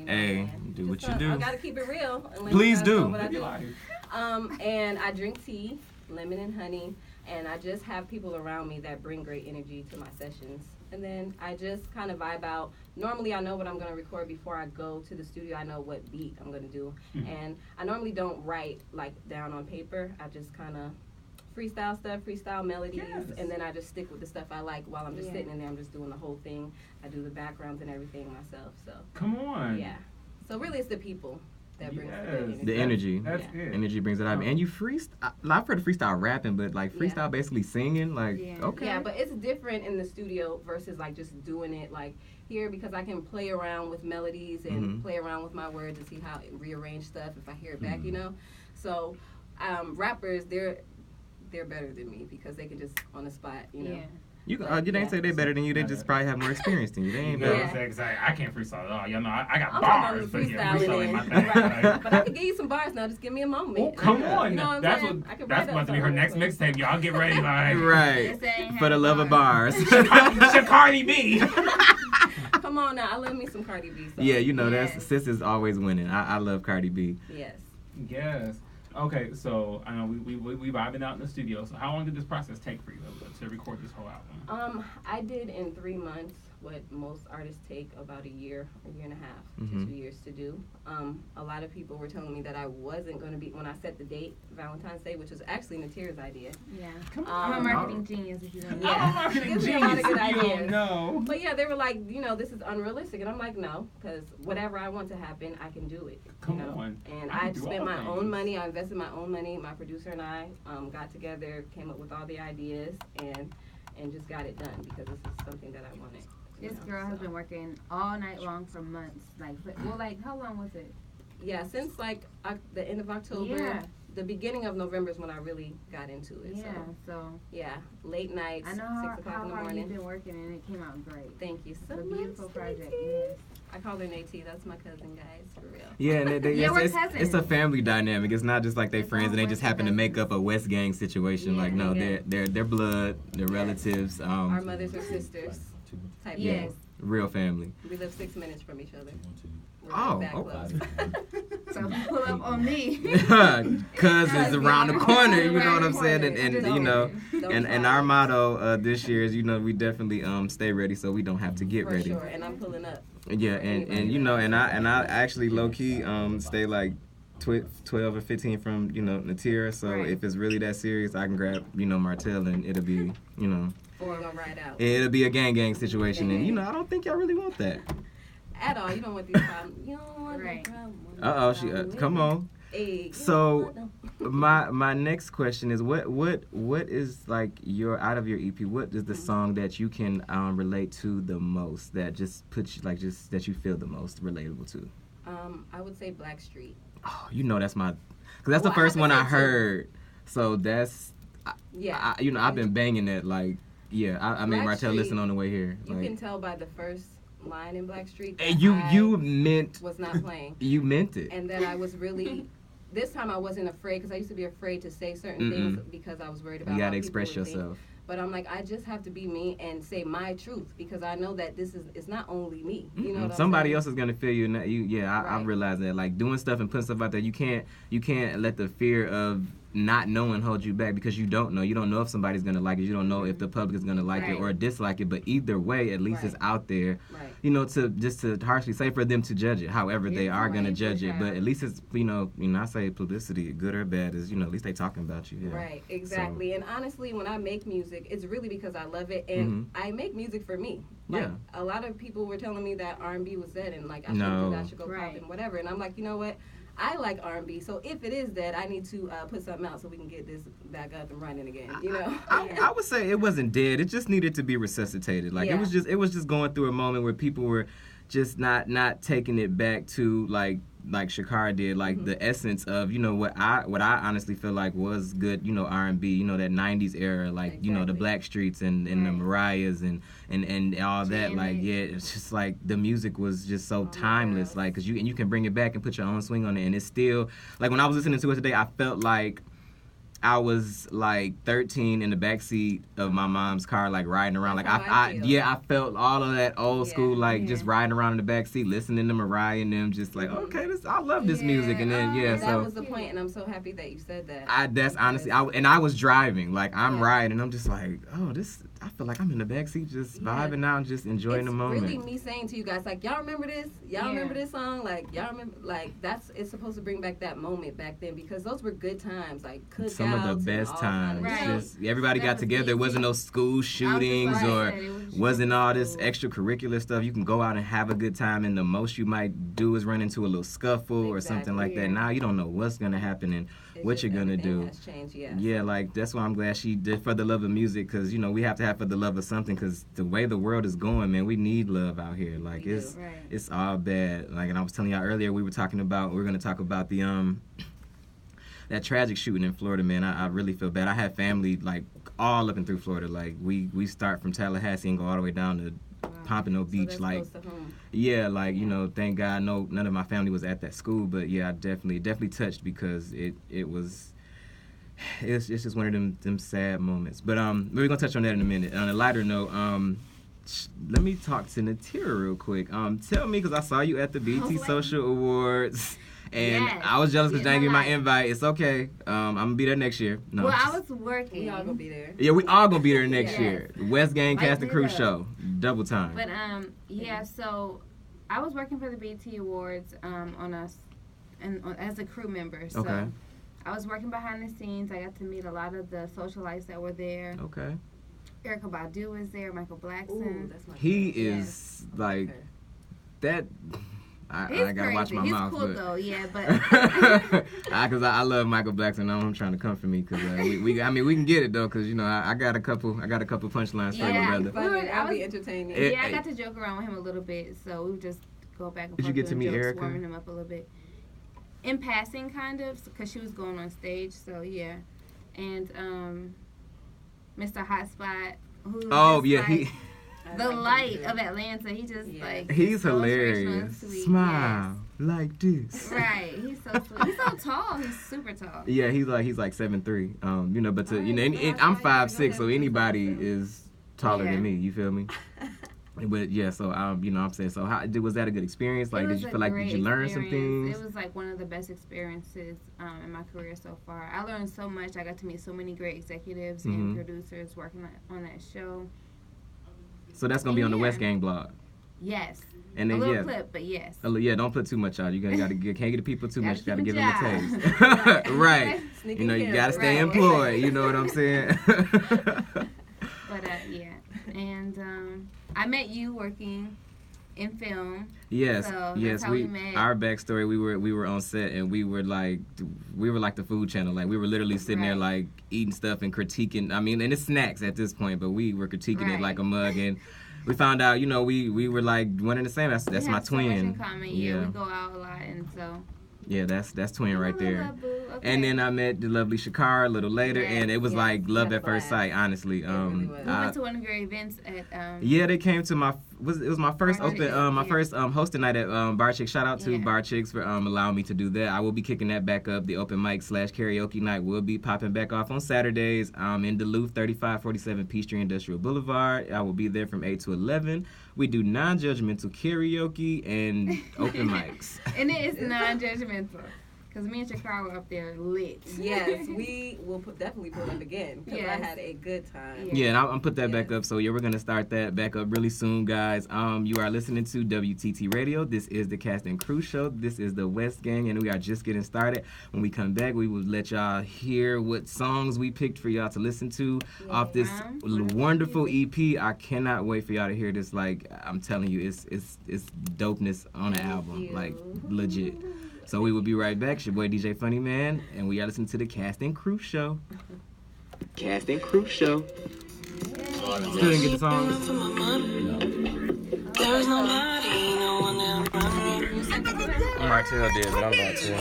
Hey, do what you do. I gotta keep it real. Please do. And I drink tea, lemon and honey, and I just have people around me that bring great energy to my sessions. And then I just kind of vibe out. Normally, I know what I'm going to record before I go to the studio. I know what beat I'm going to do. Mm-hmm. And I normally don't write, like, down on paper. I just kind of freestyle stuff, freestyle melodies, and then I just stick with the stuff I like while I'm just sitting in there. I'm just doing the whole thing. I do the backgrounds and everything myself. So come on. Yeah. So really, it's the people that brings the energy. That's good. Energy brings it out. And you freestyle. I've heard of freestyle rapping, but like freestyle basically singing. Like okay. Yeah, but it's different in the studio versus like just doing it like here because I can play around with melodies and play around with my words and see how it rearrange stuff if I hear it back, you know. So rappers, they're better than me because they can just on the spot, you know. You didn't say they're better than you. They just probably have more experience than you. They ain't better. I can't freestyle at all. You know, I got bars, but freestyling my thing. Right. But I can give you some bars now. Just give me a moment. Oh, come on. You know that's about to be her next mixtape. Y'all get ready, like. Right. For the love of bars. Cardi B. Come on now. I love me some Cardi B. So. Yeah, you know, that's sis is always winning. I love Cardi B. Yes. Okay, so I know we vibing out in the studio. So how long did this process take for you to record this whole album? I did in 3 months what most artists take about a year and a half to 2 years to do. A lot of people were telling me that I wasn't going to be, when I set the date, Valentine's Day, which was actually Natira's idea. Yeah. I'm a marketing genius, if you don't know. I'm a marketing genius. A lot of good ideas. No. But yeah, they were like, you know, this is unrealistic. And I'm like, no, because whatever I want to happen, I can do it. Come on. And I spent my own money. I invested my own money. My producer and I got together, came up with all the ideas, and just got it done because this is something that I wanted. This girl has been working all night long for months. Like how long was it? Yeah, since like the end of October. Yeah. The beginning of November is when I really got into it. Yeah, late nights, I know 6 o'clock in the morning. You've been working and it came out great. Thank you so much. It's a beautiful project. Yes. I call her Nate. That's my cousin, guys, for real. Yeah, and it's a family dynamic. It's not just like they friends and they just happen to make up a West Gang situation. Like no, they're blood, they're relatives. Our mothers are sisters. Type thing. Real family. We live 6 minutes from each other. Okay. So pull up on me. Cousins around the corner, you know what I'm saying? And you know, and our motto this year is, you know, we definitely stay ready so we don't have to get ready. For sure, and I'm pulling up. Yeah, and you know, and I actually low key stay like 12 or 15 from, you know, Natira, so if it's really that serious, I can grab, you know, Martell and it'll be, you know, ride out. It'll be a gang situation, and you know, I don't think y'all really want that. At all. You don't want these problems. You don't want problems. Come on. Hey, so my next question is what is like out of your EP, what is the song that you can relate to the most, that just puts you like, just that you feel the most relatable to? I would say Black Street. Oh, you know, that's my, because that's the first one I heard. So that's you know, I've been banging that like I made Martell listen on the way here. You can tell by the first line in Black Street. You meant was not playing. You meant it. And then I was really. This time I wasn't afraid because I used to be afraid to say certain things because I was worried about. You gotta express yourself. But I'm like, I just have to be me and say my truth because I know that it's not only me. You know what somebody else is gonna feel you. I realize that. Like doing stuff and putting stuff out there, you can't let the fear of not knowing hold you back because you don't know. You don't know if somebody's gonna like it. You don't know if the public is gonna like it or dislike it. But either way, at least it's out there. You know, to harshly say for them to judge it, however they are gonna judge it. But at least it's you know I say publicity, good or bad, is at least they talking about you. Yeah. Right, exactly. So. And honestly, when I make music, it's really because I love it and I make music for me. Like, a lot of people were telling me that R&B was dead and like I should go pop and whatever. And I'm like, you know what? I like R&B, so if it is dead, I need to put something out so we can get this back up and running again. You know, I would say it wasn't dead. It just needed to be resuscitated. Like it was just going through a moment where people were just not taking it back to like Shakara did, like the essence of what I honestly feel like was good R&B, that 90s era, like the Blackstreets and the Mariahs and all that. Like it's just like the music was just so timeless, like because you can bring it back and put your own swing on it, and it's still like when I was listening to it today, I felt like I was like 13 in the backseat of my mom's car, like riding around. That's Like how I feel. I felt all of that old school, like Yeah. just riding around in the backseat, listening to Mariah and them, just like, okay, I love this music. And then And that so was the point, and I'm so happy that you said that. that's honestly, I was driving, like I'm riding, and I'm just like, oh, I feel like I'm in the backseat, just vibing out, and just enjoying the moment. It's really me saying to you guys, like, y'all remember this? Y'all remember this song? Like, y'all remember, like, it's supposed to bring back that moment back then, because those were good times, like cookouts. Some of the best times. Right. Just everybody got together. There wasn't no school shootings or wasn't all this extracurricular stuff. You can go out and have a good time, and the most you might do is run into a little scuffle or something like that. Now you don't know what's gonna happen and what you're gonna do. Has changed, Yeah, like that's why I'm glad she did For the Love of Music, because you know we have to have For the Love of something, because the way the world is going, man, we need love out here. Like it's all bad. Like, and I was telling y'all earlier, we were gonna talk about the that tragic shooting in Florida, man. I really feel bad. I have family like all up and through Florida. Like we start from Tallahassee and go all the way down to Pompano Beach. That's like close to home. Yeah, like you know, thank God none of my family was at that school, but yeah, I definitely touched, because it's just one of them sad moments. But we're gonna touch on that in a minute. On a lighter note, let me talk to Natira real quick. Tell me, because I saw you at the BT Social Awards. And I was jealous because I didn't get my invite. It's okay. I'm going to be there next year. No, well, I was working. We all going to be there. Yeah, we all going to be there next year. West Gang Cast and Crew Show. Double time. But, so I was working for the BT Awards as a crew member. So okay. I was working behind the scenes. I got to meet a lot of the socialites that were there. Okay. Erykah Badu was there. Michael Blackson. Ooh, that's my he is like that. I gotta watch my mouth. He's cool though, yeah, but because I love Michael Blackson. I'm trying to come for me, because we can get it though, because you know I got a couple punchlines for you, brother. I'll be entertaining. I got to joke around with him a little bit, so we would just go back and forth. Did you get to meet jokes, Erykah? Warming him up a little bit, in passing, kind of, because she was going on stage. So yeah, and Mr. Hotspot, who the light of Atlanta. He just he's hilarious. Smile like this. Right. He's so sweet. He's so tall. He's super tall. Yeah, he's like 7'3". You know, but I'm 5'6", so anybody is taller than me. You feel me? But yeah, so I'm saying, so was that a good experience? Like, did you feel like did you learn some things? It was like one of the best experiences in my career so far. I learned so much. I got to meet so many great executives and producers working on that show. So that's gonna be on the West Gang blog. Yes. And then, a little clip, but yes. Yeah, don't put too much out. You can't get the people too much. You gotta give them a taste. Right. You know, you gotta stay employed. You know what I'm saying? But yeah, and I met you working in film. Yes, so yes. That's how we met. Our backstory, we were on set, and we were like the food channel. Like, we were literally sitting there like eating stuff and critiquing. I mean, and it's snacks at this point, but we were critiquing it like a mug. And we found out, you know, we were like one and the same. That's my twin. So much in common. Yeah, we go out a lot, and so. Yeah, that's twin right there. Okay. And then I met the lovely Shakara a little later, and it was like love at first sight, honestly. We went to one of your events at. Yeah, they came to my first hosting night at Bar Chicks. Shout out to Bar Chicks for allowing me to do that. I will be kicking that back up. The open mic / karaoke night will be popping back off on Saturdays. In Duluth, 3547 Peachtree Industrial Boulevard. I will be there from 8 to 11. We do non-judgmental karaoke and open mics. And it is non-judgmental. Because me and Shakara were up there lit. Yes, we will definitely pull up again. Because I had a good time. Yeah, and I'm put that back up. So yeah, we're gonna start that back up really soon, guys. You are listening to WTTRadio. This is the Cast and Crew Show. This is the West Gang, and we are just getting started. When we come back, we will let y'all hear what songs we picked for y'all to listen to off this wonderful EP. I cannot wait for y'all to hear this. Like, I'm telling you, it's dopeness on the album. Like, legit. So we will be right back. It's your boy DJ Funny Man, and we are listening to the Cast and Crew Show. Cast and Crew Show. Still didn't get the song? No. Martell did, but I'm about to.